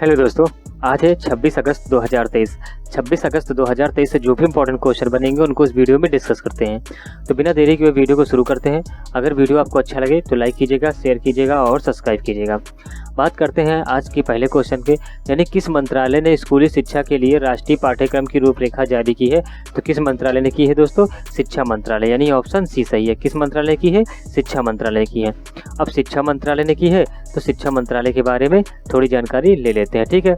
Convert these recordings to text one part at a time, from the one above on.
Hello दोस्तों, आज है 26 अगस्त 2023। 26 अगस्त 2023 से जो भी इंपॉर्टेंट क्वेश्चन बनेंगे उनको इस वीडियो में डिस्कस करते हैं। तो बिना देरी के वीडियो को शुरू करते हैं। अगर वीडियो आपको अच्छा लगे तो लाइक कीजिएगा, शेयर कीजिएगा और सब्सक्राइब कीजिएगा। बात करते हैं आज की पहले क्वेश्चन के, यानी किस मंत्रालय ने स्कूली शिक्षा के लिए राष्ट्रीय पाठ्यक्रम की रूपरेखा जारी की है। तो किस मंत्रालय ने की है दोस्तों? शिक्षा मंत्रालय, यानी ऑप्शन सी सही है। किस मंत्रालय की है? शिक्षा मंत्रालय की है। अब शिक्षा मंत्रालय ने की है तो शिक्षा मंत्रालय के बारे में थोड़ी जानकारी ले लेते हैं, ठीक है।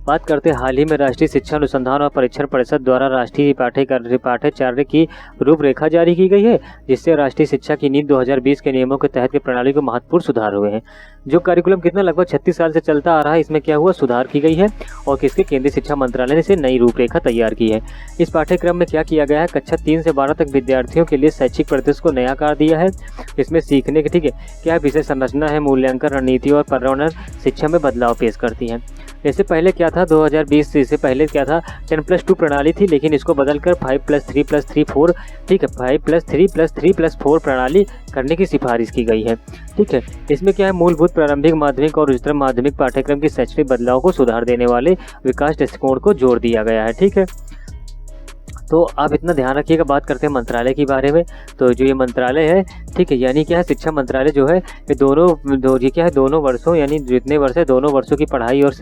बात करते हैं, हाल ही में राष्ट्रीय शिक्षा अनुसंधान और परीक्षण परिषद द्वारा राष्ट्रीय पाठ्यचर्या की रूपरेखा जारी की गई है, जिससे राष्ट्रीय शिक्षा की नीति 2020 के नियमों के तहत की प्रणाली को महत्वपूर्ण सुधार हुए हैं। जो कार्यक्रम कितना लगभग 36 साल से चलता आ रहा है, इसमें क्या हुआ? सुधार की गई है। और किसके? केंद्रीय शिक्षा मंत्रालय ने से नई रूपरेखा तैयार की है। इस पाठ्यक्रम में क्या किया गया है? कक्षा 3 से 12 तक विद्यार्थियों के लिए शैक्षिक परिदृश्य को नया आकार दिया है। इसमें सीखने के, ठीक है, क्या विषय संरचना है, मूल्यांकन रणनीति और पर्यावरण शिक्षा में बदलाव पेश करती है। जैसे पहले क्या था, 2020 से पहले क्या था, 10+2 प्रणाली थी, लेकिन इसको बदलकर 5+3+3+4, ठीक है, 5+3+3+4 प्रणाली करने की सिफारिश की गई है, ठीक है। इसमें क्या है? मूलभूत प्रारंभिक माध्यमिक और उच्चतर माध्यमिक पाठ्यक्रम की शैक्षणिक बदलाव को सुधार देने वाले विकास दृष्टिकोण को जोड़ दिया गया है, ठीक है। तो आप इतना ध्यान रखिएगा। बात करते हैं मंत्रालय के बारे में। तो जो ये मंत्रालय है, ठीक है, यानी क्या है, शिक्षा मंत्रालय जो है ये ये क्या है, दोनों वर्षों, यानी जितने वर्ष है दोनों वर्षों की पढ़ाई और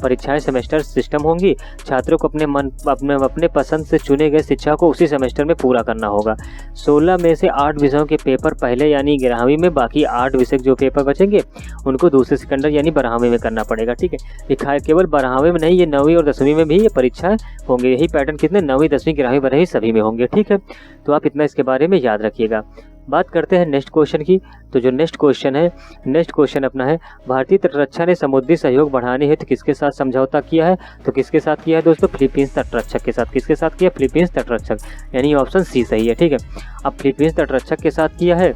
परीक्षाएं सेमेस्टर सिस्टम होंगी। छात्रों को अपने पसंद से चुने गए शिक्षा को उसी सेमेस्टर में पूरा करना होगा। 16 में से 8 विषयों के पेपर पहले यानी 11वीं में, बाकी 8 विषय जो पेपर बचेंगे उनको दूसरे सेकेंडर यानी 12वीं में करना पड़ेगा, ठीक है। दिखाए केवल 12वीं में नहीं, ये 9वीं और 10वीं में भी ये परीक्षाएं होंगे। यही पैटर्न कितने 9वीं 10वीं 11वीं 12वीं सभी में होंगे, ठीक है। तो आप इतना इसके बारे में याद रखिएगा। बात करते हैं नेक्स्ट क्वेश्चन की। तो जो नेक्स्ट क्वेश्चन अपना है, भारतीय तटरक्षा ने समुद्री सहयोग बढ़ाने हेतु किसके साथ समझौता किया है? तो किसके साथ किया है दोस्तों? फिलीपींस तटरक्षक के साथ। किसके साथ किया? फिलीपींस तटरक्षक, यानी ऑप्शन सी सही है, ठीक है। अब फिलीपींस तटरक्षक के साथ किया है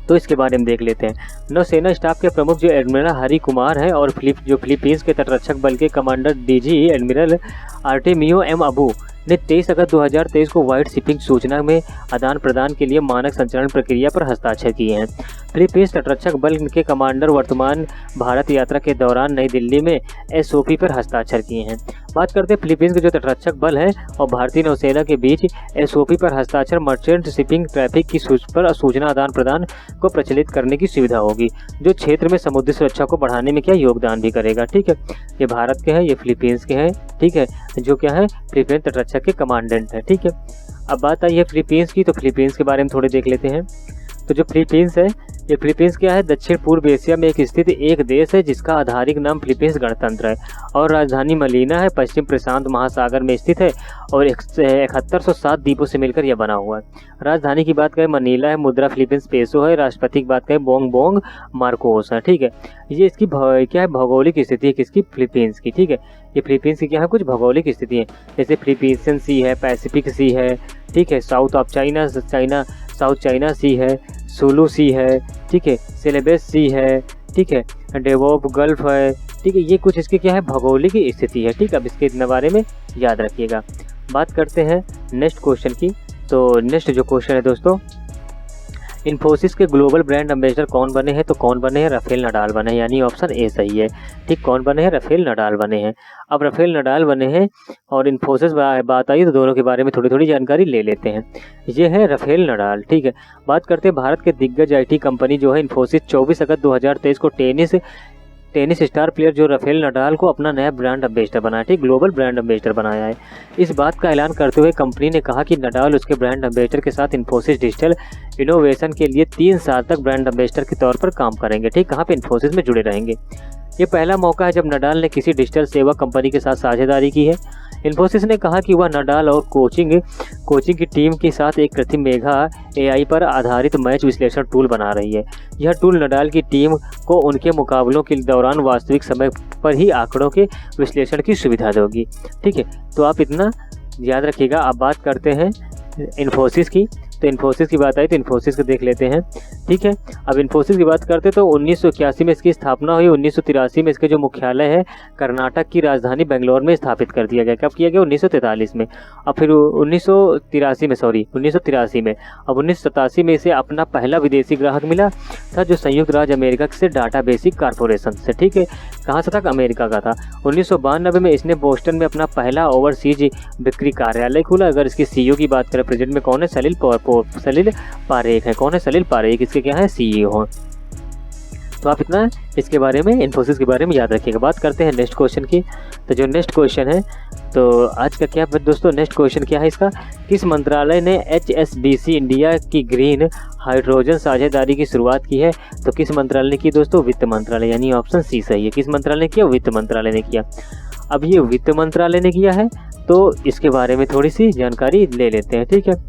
तो इसके बारे में देख लेते हैं। नौसेना स्टाफ के प्रमुख जो एडमिरल हरी कुमार है और फिलीपींस के तटरक्षक बल के commander DG admiral Artemio M Abu ने 23 अगस्त 2023 को व्हाइट शिपिंग सूचना में आदान प्रदान के लिए मानक संचालन प्रक्रिया पर हस्ताक्षर किए हैं। फिलीपींस तटरक्षक बल के कमांडर वर्तमान भारत यात्रा के दौरान नई दिल्ली में एसओपी पर हस्ताक्षर किए हैं। बात करते हैं फिलीपींस के जो तटरक्षक बल है और भारतीय नौसेना के बीच एसओपी पर हस्ताक्षर मर्चेंट शिपिंग ट्रैफिक की पर सूचना आदान प्रदान को प्रचलित करने की सुविधा होगी, जो क्षेत्र में समुद्री सुरक्षा को बढ़ाने में क्या योगदान भी करेगा, ठीक है। ये भारत के हैं, ये फिलीपींस के हैं, ठीक है, जो क्या है फिलीपींस तटरक्षक के कमांडेंट है, ठीक है। अब बात आई है फिलीपींस की, तो फिलीपींस के बारे में थोड़े देख लेते हैं। तो जो फिलीपींस है, ये फिलीपींस क्या है, दक्षिण पूर्व एशिया में स्थित एक देश है जिसका आधिकारिक नाम फिलीपींस गणतंत्र है और राजधानी मनीला है, पश्चिम प्रशांत महासागर में स्थित है और 7107 द्वीपों से मिलकर यह बना हुआ है। राजधानी की बात करें मनीला है, मुद्रा फिलीपींस पेसो है, राष्ट्रपति की बात करें बोंग मार्कोस है, ठीक है। ये इसकी क्या है, भौगोलिक स्थिति है किसकी? फिलीपींस की, ठीक है। ये फिलीपींस की क्या है, कुछ भौगोलिक स्थिति है, जैसे फिलीपींसियन सी है, पैसिफिक सी है, ठीक है, साउथ चाइना सी है, सुलू सी है, ठीक है, सेलेबस सी है, ठीक है, डेवोब गल्फ है, ठीक है। ये कुछ इसके क्या है, भौगोलिक स्थिति है, ठीक है। अब इसके इतने बारे में याद रखिएगा। बात करते हैं नेक्स्ट क्वेश्चन की। तो नेक्स्ट जो क्वेश्चन है दोस्तों, इन्फोसिस के ग्लोबल ब्रांड एम्बेसडर कौन बने हैं? तो कौन बने हैं? राफेल नडाल बने हैं, यानी ऑप्शन ए सही है, ठीक। कौन बने हैं? राफेल नडाल बने हैं। अब राफेल नडाल बने हैं और इन्फोसिस बात आई तो दोनों के बारे में थोड़ी थोड़ी जानकारी ले लेते हैं। ये है राफेल नडाल, ठीक है। बात करते हैं भारत के दिग्गज आईटी कंपनी जो है इन्फोसिस 24 अगस्त 2023 को टेनिस स्टार प्लेयर जो राफेल नडाल को अपना नया ब्रांड एम्बेसडर बनाया, ठीक, ग्लोबल ब्रांड एम्बेसडर बनाया है। इस बात का ऐलान करते हुए कंपनी ने कहा कि नडाल उसके ब्रांड एम्बेसडर के साथ इन्फोसिस डिजिटल इनोवेशन के लिए 3 साल तक ब्रांड एम्बेसडर के तौर पर काम करेंगे, ठीक। कहाँ पे? इन्फोसिस में जुड़े रहेंगे। ये पहला मौका है जब नडाल ने किसी डिजिटल सेवा कंपनी के साथ साझेदारी की है। इन्फोसिस ने कहा कि वह नडाल और कोचिंग की टीम के साथ एक कृत्रिम मेघा एआई पर आधारित मैच विश्लेषण टूल बना रही है। यह टूल नडाल की टीम को उनके मुकाबलों के दौरान वास्तविक समय पर ही आंकड़ों के विश्लेषण की सुविधा देगी, ठीक है। तो आप इतना याद रखिएगा। अब बात करते हैं इन्फोसिस की। तो इन्फोसिस की बात आई तो इन्फोसिस को देख लेते हैं। ठीक है, अब इन्फोसिस की बात करते तो 1981 में इसकी स्थापना हुई। 1983 में इसका जो मुख्यालय है कर्नाटक की राजधानी बेंगलोर में स्थापित कर दिया गया। कब किया गया? 1943 में। अब फिर 1983 में अब 1987 में इसे अपना पहला विदेशी ग्राहक मिला था, जो संयुक्त राज्य अमेरिका से डाटा बेसिक कॉर्पोरेशन से। ठीक है, कहाँ से था? अमेरिका का था। 1992 में इसने बोस्टन में अपना पहला ओवरसीज बिक्री कार्यालय खोला। अगर इसकी सीईओ की बात करें, प्रेजेंट में कौन है? सलील पारेख है। कौन है? सलील पारेख इसके क्या है? सीईओ। तो आप इतना इसके बारे में, इन्फोसिस के बारे में याद रखिएगा। बात करते हैं नेक्स्ट क्वेश्चन की। तो जो नेक्स्ट क्वेश्चन है, तो आज का क्या दोस्तों नेक्स्ट क्वेश्चन क्या है इसका? किस मंत्रालय ने HSBC इंडिया की ग्रीन हाइड्रोजन साझेदारी की शुरुआत की है? तो किस मंत्रालय ने की दोस्तों? वित्त मंत्रालय, यानी ऑप्शन सी सही है। किस मंत्रालय ने किया? वित्त मंत्रालय ने किया। अब ये वित्त मंत्रालय ने किया है तो इसके बारे में थोड़ी सी जानकारी ले लेते हैं। ठीक है,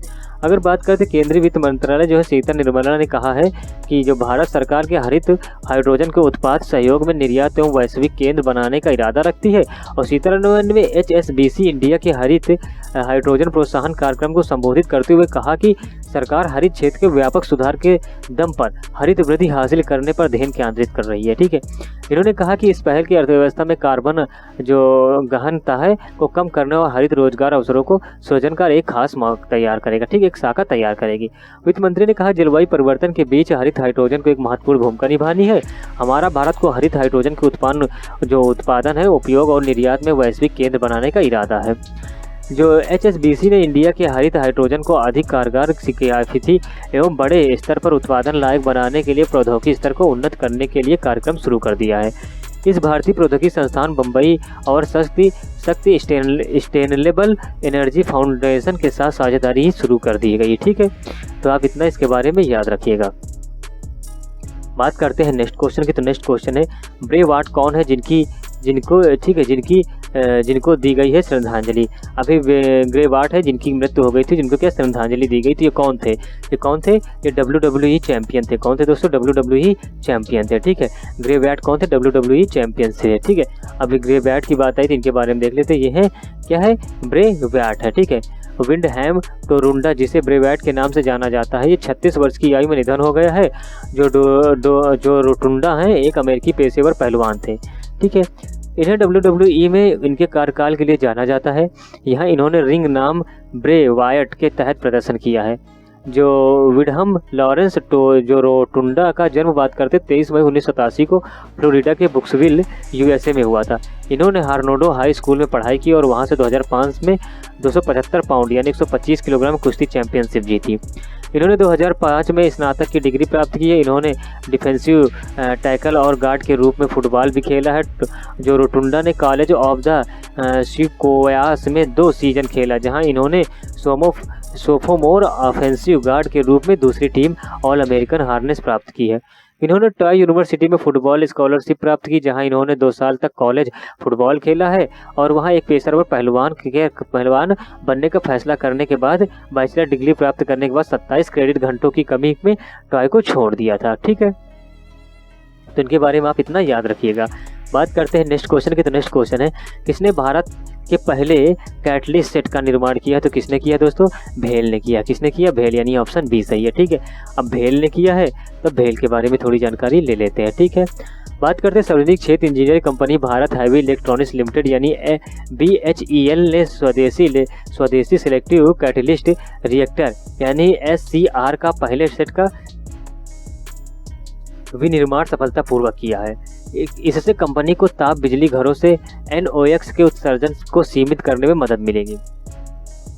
अगर बात करते केंद्रीय वित्त मंत्रालय जो है, सीता निर्मला ने कहा है कि जो भारत सरकार के हरित हाइड्रोजन के उत्पाद सहयोग में निर्यात एवं वैश्विक केंद्र बनाने का इरादा रखती है। और सीतारमण ने HSBC इंडिया के हरित हाइड्रोजन प्रोत्साहन कार्यक्रम को संबोधित करते हुए कहा कि सरकार हरित क्षेत्र के व्यापक सुधार के दम पर हरित वृद्धि हासिल करने पर ध्यान केंद्रित कर रही है। ठीक है, इन्होंने कहा कि इस पहल की अर्थव्यवस्था में कार्बन जो गहनता है को कम करने और हरित रोजगार अवसरों को सृजन का एक खास मौका तैयार करेगा। ठीक है, एक शाखा तैयार करेगी। वित्त मंत्री ने कहा जलवायु परिवर्तन के बीच हरित हाइड्रोजन को एक महत्वपूर्ण भूमिका निभानी है। हमारा भारत को हरित हाइड्रोजन के उत्पादन है, उपयोग और निर्यात में वैश्विक केंद्र बनाने का इरादा है। जो HSBC ने इंडिया के हरित हाइड्रोजन को अधिक कारगर, किफायती एवं बड़े स्तर पर उत्पादन लायक बनाने के लिए प्रौद्योगिकी स्तर को उन्नत करने के लिए कार्यक्रम शुरू कर दिया है। इस भारतीय प्रौद्योगिकी संस्थान बम्बई और शक्ति सस्टेनेबल एनर्जी फाउंडेशन के साथ साझेदारी शुरू कर दी गई। ठीक है, तो आप इतना इसके बारे में याद रखिएगा। बात करते हैं नेक्स्ट क्वेश्चन की। तो नेक्स्ट क्वेश्चन है, ब्रेव आर्ट कौन है जिनको दी गई है श्रद्धांजलि? अभी ग्रेव आर्ट है जिनकी मृत्यु हो गई थी, जिनको क्या श्रद्धांजलि दी गई थी। ये कौन थे? ये WWE चैंपियन थे। कौन थे दोस्तों? WWE चैंपियन थे। ठीक है, ग्रेव आर्ट कौन थे? WWE चैंपियन थे। ठीक है, अभी ग्रेव आर्ट की बात आई तो इनके बारे में देख लेते हैं। ये है क्या है? ब्रेव आर्ट है। ठीक है, विंडहैम टोरुंडा जिसे ब्रेव आर्ट के नाम से जाना जाता है, ये 36 वर्ष की आयु में निधन हो गया है। जो रोटुंडा हैं एक अमेरिकी पेशेवर पहलवान थे। ठीक है, इन्हें WWE में इनके कार्यकाल के लिए जाना जाता है। यहाँ इन्होंने रिंग नाम ब्रे वायट के तहत प्रदर्शन किया है। जो विडहम लॉरेंस जो रोटुंडा का जन्म बात करते 23 मई 1987 को फ्लोरिडा के बुक्सविल USA में हुआ था। इन्होंने हार्नोडो हाई स्कूल में पढ़ाई की और वहां से 2005 में 275 पाउंड यानी 125 किलोग्राम कुश्ती चैंपियनशिप जीती। इन्होंने 2005 में स्नातक की डिग्री प्राप्त की है। इन्होंने डिफेंसिव टैकल और गार्ड के रूप में फुटबॉल भी खेला है। जो रोटुंडा ने कॉलेज ऑफ द शिकोयास में 2 सीजन खेला, जहां इन्होंने सोफोमोर ऑफेंसिव गार्ड के रूप में दूसरी टीम ऑल अमेरिकन हार्नेस प्राप्त की है। इन्होंने ट्राई यूनिवर्सिटी में फुटबॉल स्कॉलरशिप प्राप्त की, जहां इन्होंने 2 साल तक कॉलेज फुटबॉल खेला है और वहां एक पेशेवर पहलवान बनने का फैसला करने के बाद बैचलर डिग्री प्राप्त करने के बाद 27 क्रेडिट घंटों की कमी में ट्राई को छोड़ दिया था। ठीक है, तो इनके बारे में आप इतना याद रखिएगा। बात करते हैं नेक्स्ट क्वेश्चन की। तो नेक्स्ट क्वेश्चन है, किसने भारत के पहले कैटलिस्ट सेट का निर्माण किया? तो किसने किया दोस्तों? भेल ने किया। किसने किया? भेल, यानी ऑप्शन बी सही है। ठीक है, अब भेल ने किया है तो भेल के बारे में थोड़ी जानकारी ले लेते हैं। ठीक है, बात करते हैं सार्वजनिक क्षेत्र engineering company Bharat heavy electronics limited यानी BHEL ने स्वदेशी सिलेक्टिव कैटलिस्ट रिएक्टर यानी SCR का पहले सेट का विनिर्माण सफलतापूर्वक किया है। इससे कंपनी को ताप बिजली घरों से NOx के उत्सर्जन को सीमित करने में मदद मिलेगी।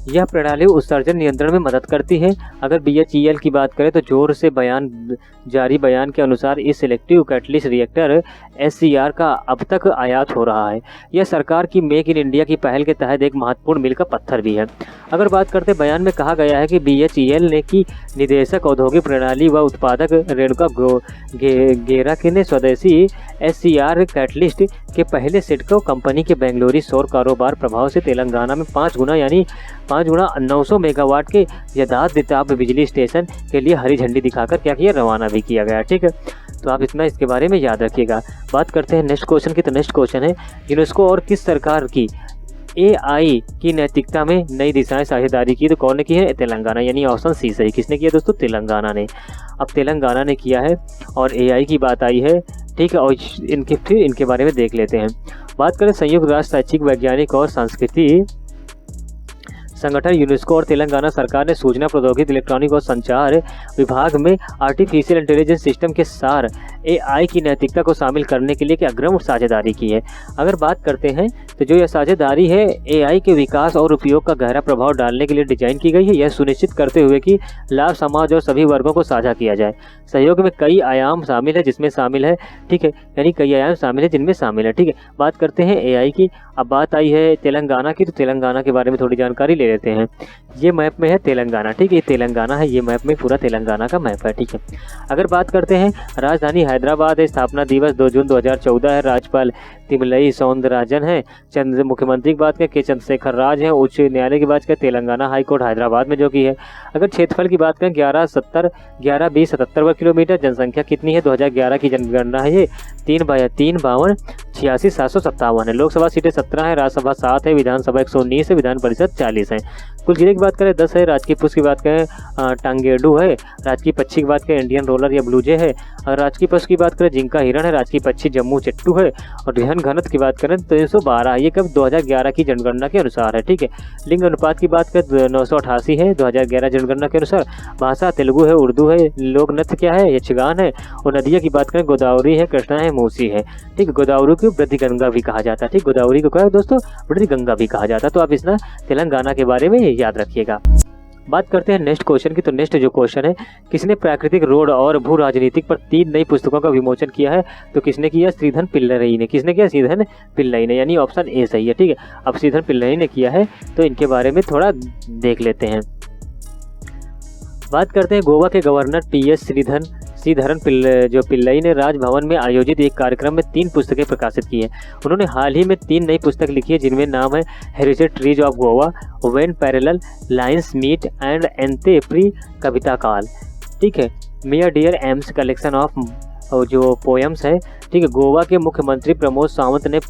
यह प्रणाली उत्सर्जन नियंत्रण में मदद करती है। अगर BHEL की बात करें तो जोर से जारी बयान के अनुसार इस सिलेक्टिव कैटलिस्ट रिएक्टर SCR का अब तक आयात हो रहा है। यह सरकार की मेक इन इंडिया की पहल के तहत एक महत्वपूर्ण मील का पत्थर भी है। अगर बात करते बयान में कहा गया है कि BHEL ने की निदेशक औद्योगिक प्रणाली व उत्पादक रेणुका गेरा ने स्वदेशी SCR कैटलिस्ट के पहले सेट को कंपनी के बेंगलुरु सौर कारोबार प्रभाव से तेलंगाना में 5 गुना यानी 5 गुना 900 मेगावाट के यथार्थ ताप बिजली स्टेशन के लिए हरी झंडी दिखाकर क्या किया? रवाना भी किया गया। ठीक है, तो आप इतना इसके बारे में याद रखिएगा। बात करते हैं नेक्स्ट क्वेश्चन की। तो नेक्स्ट क्वेश्चन है, यूनेस्को और किस सरकार की AI की नैतिकता में नई दिशाएं साझेदारी की, तो कौन ने की है? तेलंगाना, यानी ऑप्शन सी सही। किसने किया दोस्तों? तेलंगाना ने। अब तेलंगाना ने किया है और AI की बात आई है, ठीक है। और फिर इनके बारे में देख लेते हैं। बात करें संयुक्त राष्ट्र शैक्षिक वैज्ञानिक और संस्कृति संगठन यूनेस्को और तेलंगाना सरकार ने सूचना प्रौद्योगिकी, इलेक्ट्रॉनिक और संचार विभाग में आर्टिफिशियल इंटेलिजेंस सिस्टम के सार AI की नैतिकता को शामिल करने के लिए एक अग्रिम साझेदारी की है। अगर बात करते हैं तो जो यह साझेदारी है AI के विकास और उपयोग का गहरा प्रभाव डालने के लिए डिजाइन की गई है, यह सुनिश्चित करते हुए कि लाभ समाज और सभी वर्गों को साझा किया जाए। सहयोग में कई आयाम शामिल है, जिसमें शामिल है, ठीक है, यानी कई आयाम शामिल है जिनमें शामिल है, ठीक है। बात करते हैं AI की। अब बात आई है तेलंगाना की, तो तेलंगाना के बारे में थोड़ी जानकारी ले लेते हैं। ये मैप में है तेलंगाना, ठीक है, ये तेलंगाना है, ये मैप में पूरा तेलंगाना का मैप है, ठीक है। अगर बात करते हैं राजधानी हैदराबाद है, स्थापना दिवस 2 जून 2014 है, राज्यपाल तिमलई सौंदरराजन है, मुख्यमंत्री की बात करें के चंद्रशेखर राज है, उच्च न्यायालय की बात करें तेलंगाना हाई कोर्ट हैदराबाद में जो की है। अगर क्षेत्रफल की बात करें 11,20,77 वर्ग किलोमीटर, जनसंख्या कितनी है? 2011 की जनगणना है ये 3/3 52 86,757 है। लोकसभा सीटें 17 है, राज्यसभा 7 है, विधानसभा 119 है, विधान परिषद 40 है। कुल जिले की बात करें 10 है, राजकीय पुष्प की बात करें टांगेडू है, राजकीय पक्षी की बात करें इंडियन रोलर या ब्लूजे है, और राजकीय पशु की बात करें जिंका हिरण है, राजकीय पक्षी जम्मू चट्टू है, और रिहन घनत्व की बात करें 312। ये कब? 2011 की जनगणना के अनुसार है, ठीक है। लिंग अनुपात की बात करें 988 है 2011 जनगणना के अनुसार। भाषा तेलुगु है, उर्दू है, लोक नृत्य क्या है? यक्षगान है, और नदियाँ की बात करें गोदावरी है, कृष्णा है, मूसी है, ठीक है। गोदावरी को वृद्धि गंगा भी कहा जाता है, ठीक, गोदावरी को क्या है दोस्तों? वृद्धि गंगा भी कहा जाता है। तो आप इस ना तेलंगाना के बारे में याद रखिएगा। बात करते हैं नेक्स्ट क्वेश्चन की। तो नेक्स्ट जो क्वेश्चन है, किसने प्राकृतिक रोड और भू राजनीतिक पर 3 नई पुस्तकों का विमोचन किया है? तो किसने किया? श्रीधर पिल्लई ने। किसने किया? श्रीधर पिल्लई ने, यानी ऑप्शन ए सही है, ठीक है। अब श्रीधर पिल्लई ने किया है, तो इनके बारे में थोड़ा देख लेते हैं। बात करते हैं गोवा के गवर्नर PS श्रीधरन पिल्लई ने राजभवन में आयोजित एक कार्यक्रम में 3 पुस्तकें प्रकाशित की है। उन्होंने हाल ही में 3 नई पुस्तक लिखी है, जिनमें नाम है heritage trees of Goa, when parallel lines meet and एंते प्री कविता काल, ठीक है, मिया डियर एम्स कलेक्शन ऑफ जो पोएम्स है, ठीक है। गोवा के मुख्यमंत्री प्रमोद सावंत ने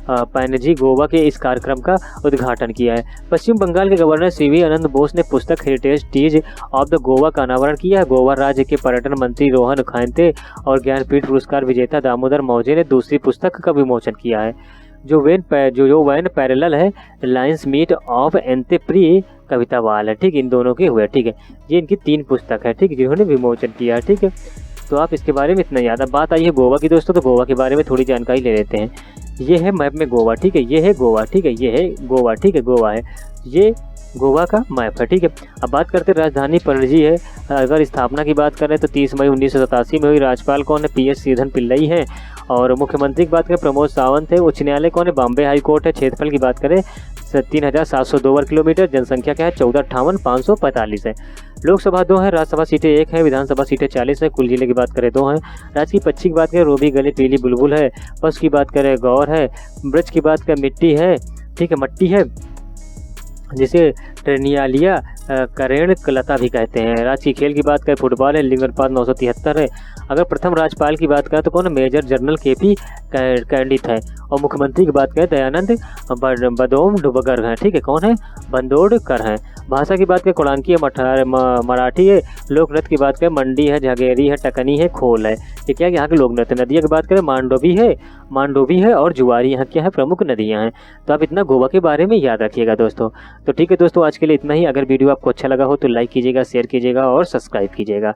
पैनजी गोवा के इस कार्यक्रम का उद्घाटन किया है। पश्चिम बंगाल के गवर्नर CV आनंद बोस ने पुस्तक heritage trees of the Goa का अनावरण किया है। गोवा राज्य के पर्यटन मंत्री रोहन खैंते और ज्ञानपीठ पुरस्कार विजेता दामोदर मौजे ने दूसरी पुस्तक का विमोचन किया है, जो वेन पैरेलल है लाइन्स मीट ऑफ एंते प्री कविता वाल है, ठीक, इन दोनों के हुए, ठीक है। ये इनकी 3 पुस्तक है, ठीक, जिन्होंने विमोचन किया है, ठीक है। तो आप इसके बारे में इतना याद। अब बात आई है गोवा की दोस्तों, तो गोवा के बारे में थोड़ी जानकारी ले लेते हैं। ये है मैप में गोवा, ठीक है, ये है गोवा, ठीक है, ये है गोवा, ठीक है, गोवा है, ये गोवा का मैप है, ठीक है। अब बात करते हैं राजधानी पणजी है। अगर स्थापना की बात करें तो 30 मई 1987 में हुई। राज्यपाल कौन है? PS श्रीधर पिल्लई है, और मुख्यमंत्री की बात करें प्रमोद सावंत है। उच्च न्यायालय कौन है? बॉम्बे हाई कोर्ट है। क्षेत्रफल की बात करें 3,702 वर्ग किलोमीटर, जनसंख्या क्या है? 14,58,545 है। लोकसभा 2 है, राज्यसभा सीटें 1 है, विधानसभा सीटें 40 है। कुल जिले की बात करें 2 हैं। राज्य की पक्षी की बात करें रोबी, गली, पीली बुलबुल है। पशु की बात करें गौर है। वृक्ष की बात करें मिट्टी है, ठीक है, मट्टी है, जिसे ट्रेनियालिया करेण लता भी कहते हैं। राज्य की खेल की बात करें फुटबॉल है। लिंग अनुपात 973 है। अगर प्रथम राज्यपाल की बात करें तो कौन? मेजर जनरल KP कैंडित है। और मुख्यमंत्री की बात करें दयानंद बंदोडकर हैं, ठीक है, कौन है? बंदोडकर हैं। भाषा की बात करें कोड़ांकी है, मराठी है। लोक नृत्य की बात करें मंडी है, झगेरी है, टकनी है, खोल है, ठीक है, यहाँ के लोक नृत्य। नदियाँ की बात करें मांडोवी है और जुआरी, यहाँ क्या है? प्रमुख नदियाँ हैं। तो आप इतना गोवा के बारे में याद रखिएगा दोस्तों। तो ठीक है दोस्तों, आज के लिए इतना ही। अगर वीडियो आपको अच्छा लगा हो तो लाइक कीजिएगा, शेयर कीजिएगा और सब्सक्राइब कीजिएगा।